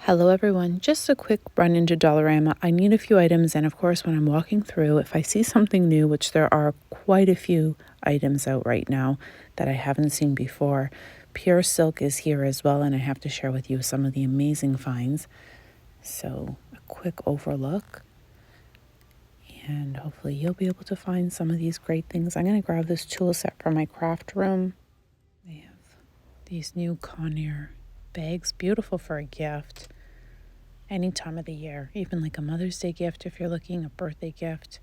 Hello everyone, just a quick run into Dollarama. I need a few items, and of course when I'm walking through, if I see something new, which there are quite a few items out right now that I haven't seen before, Pure Silk is here as well, and I have to share with you some of the amazing finds. So a quick overlook, and hopefully you'll be able to find some of these great things. I'm going to grab this tool set from my craft room. They have these new Conair bags, beautiful for a gift. Any time of the year, even like a Mother's Day gift if you're looking, a birthday gift.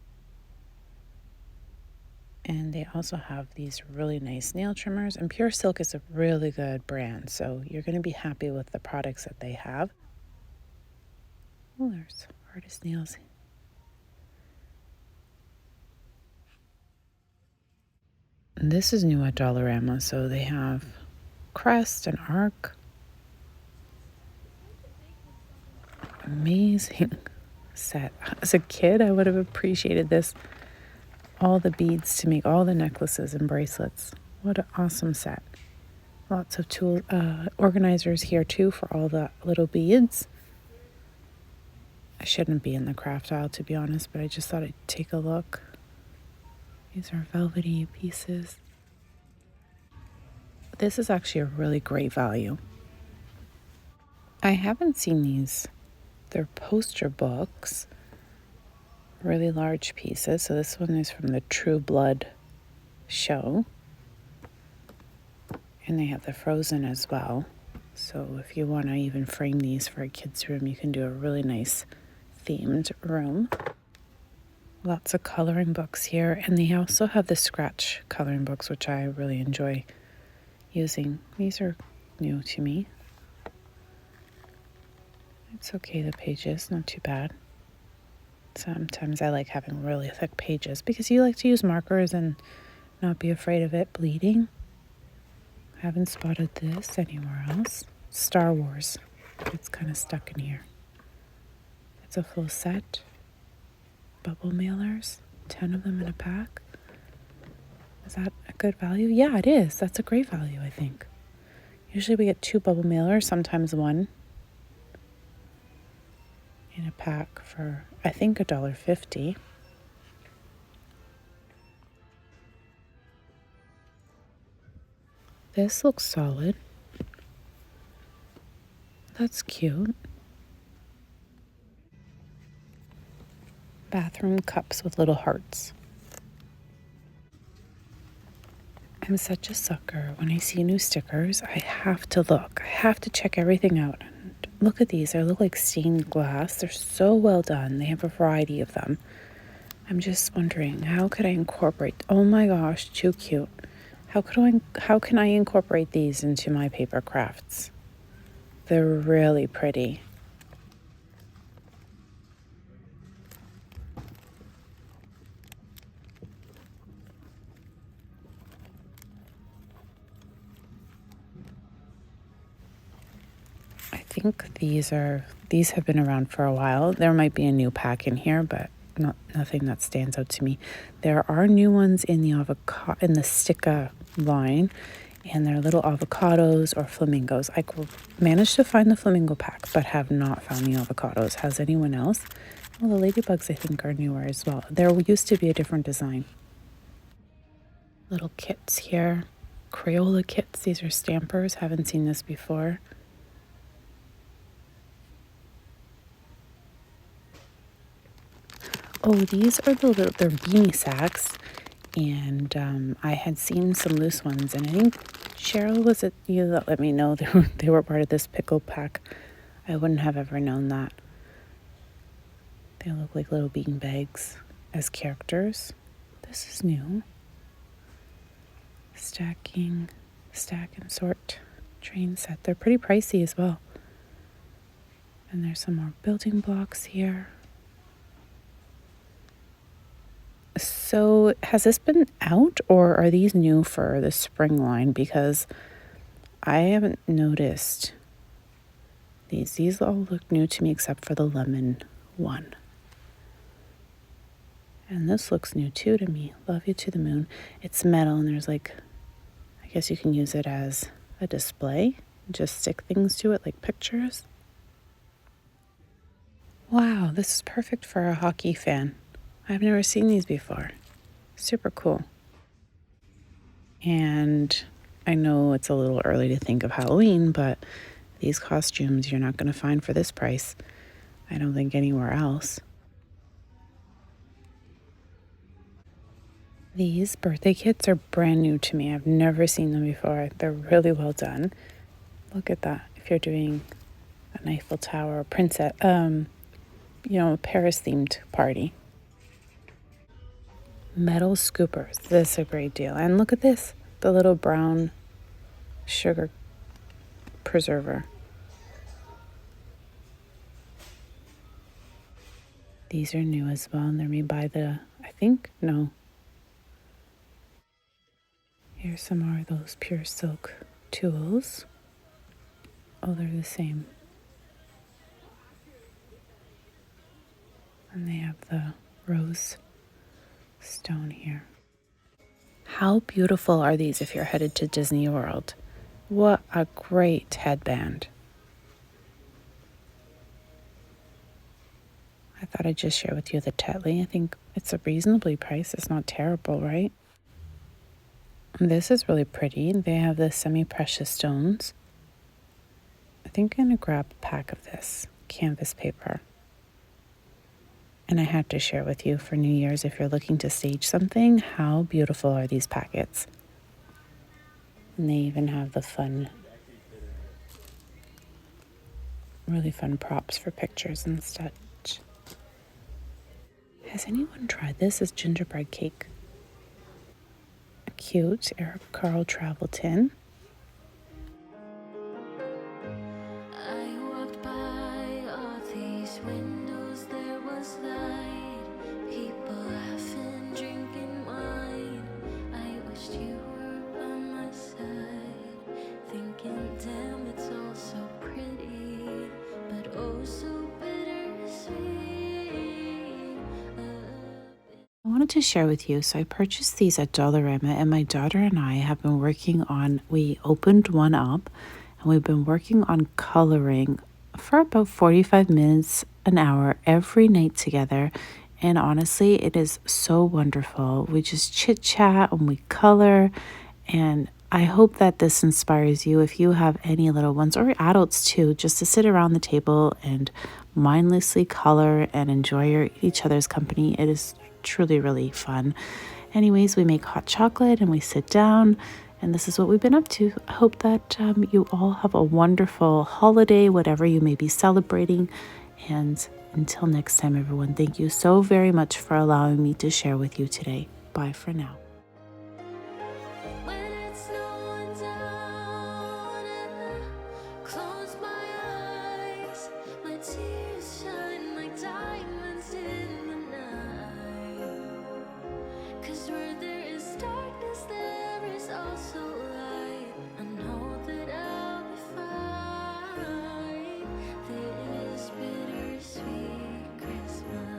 And they also have these really nice nail trimmers, and Pure Silk is a really good brand, so you're going to be happy with the products that they have. Oh, there's artist nails. And this is new at Dollarama, so they have crest and arc. Amazing set. As a kid, I would have appreciated this. All the beads to make all the necklaces and bracelets. What an awesome set. Lots of tool organizers here too for all the little beads. I shouldn't be in the craft aisle, to be honest, but I just thought I'd take a look. These are velvety pieces. This is actually a really great value. I haven't seen these. They're poster books. Really large pieces. So this one is from the True Blood show. And they have the Frozen as well. So if you want to even frame these for a kid's room, you can do a really nice themed room. Lots of coloring books here. And they also have the scratch coloring books, which I really enjoy using. These are new to me. It's okay, the pages, not too bad. Sometimes I like having really thick pages because you like to use markers and not be afraid of it bleeding. Haven't spotted this anywhere else. Star Wars. It's kind of stuck in here. It's a full set. Bubble mailers. 10 of them in a pack. Is that a good value? Yeah, it is. That's a great value, I think. Usually we get 2 bubble mailers, sometimes 1 in a pack for, I think, $1.50. This looks solid. That's cute. Bathroom cups with little hearts. I'm such a sucker. When I see new stickers, I have to look. I have to check everything out. And look at these. They look like stained glass. They're so well done. They have a variety of them. I'm just wondering, how could I incorporate... Oh my gosh, too cute. How can I incorporate these into my paper crafts? They're really pretty. I think these have been around for a while. There might be a new pack in here, but nothing that stands out to me. There are new ones in the Sticka line, and they're little avocados or flamingos. I managed to find the flamingo pack, but have not found the avocados. Has anyone else? Well, the ladybugs, I think, are newer as well. There used to be a different design. Little kits here. Crayola kits. These are stampers. Haven't seen this before. Oh, these are they're beanie sacks, and I had seen some loose ones, and I think Cheryl, was it you that let me know they were part of this pickle pack? I wouldn't have ever known that. They look like little bean bags as characters. This is new. Stack and sort train set. They're pretty pricey as well. And there's some more building blocks here. So has this been out, or are these new for the spring line? Because I haven't noticed these. These all look new to me except for the lemon one. And this looks new too to me. Love You to the Moon. It's metal, and there's I guess you can use it as a display. Just stick things to it like pictures. Wow, this is perfect for a hockey fan. I've never seen these before. Super cool. And I know it's a little early to think of Halloween, but these costumes you're not going to find for this price. I don't think anywhere else. These birthday kits are brand new to me. I've never seen them before. They're really well done. Look at that. If you're doing an Eiffel Tower or princess, a Paris themed party. Metal scoopers. This is a great deal. And look at this, the little brown sugar preserver. These are new as well, and they're made by Here's some more of those pure silk tools. Oh, they're the same. And they have the rose stone here. How beautiful are these if you're headed to Disney World? What a great headband. I thought I'd just share with you the Tetley. I think it's a reasonably priced. It's not terrible, right? And this is really pretty. They have the semi-precious stones. I think I'm going to grab a pack of this canvas paper. And I had to share with you for New Year's, if you're looking to stage something, how beautiful are these packets? And they even have the really fun props for pictures and such. Has anyone tried this? It's gingerbread cake. A cute Eric Carl travel tin. I walked by all these windows, there was light, people laughing, drinking wine. I wished you were by my side, thinking, damn, it's all so pretty, but oh so bittersweet. I wanted to share with you, so I purchased these at Dollarama, and my daughter and I have been we opened one up, and we've been working on coloring for about 45 minutes, an hour, every night together. And honestly, it is so wonderful. We just chit chat and we color, and I hope that this inspires you if you have any little ones or adults too, just to sit around the table and mindlessly color and enjoy each other's company. It is truly really fun. Anyways, we make hot chocolate and we sit down, and this is what we've been up to. I hope that you all have a wonderful holiday, whatever you may be celebrating. And until next time, everyone, thank you so very much for allowing me to share with you today. Bye for now. When it's snowing down and I close my eyes, my tears shine like diamonds in the night. 'Cause where there is darkness, there is also light. I know that I'll be fine this bittersweet Christmas.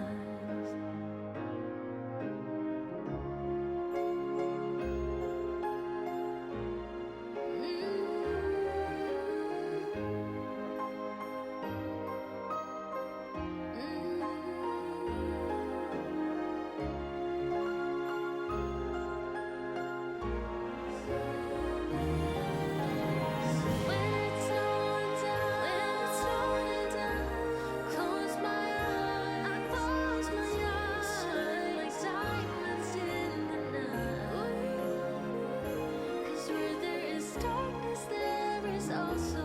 Darkness, there is also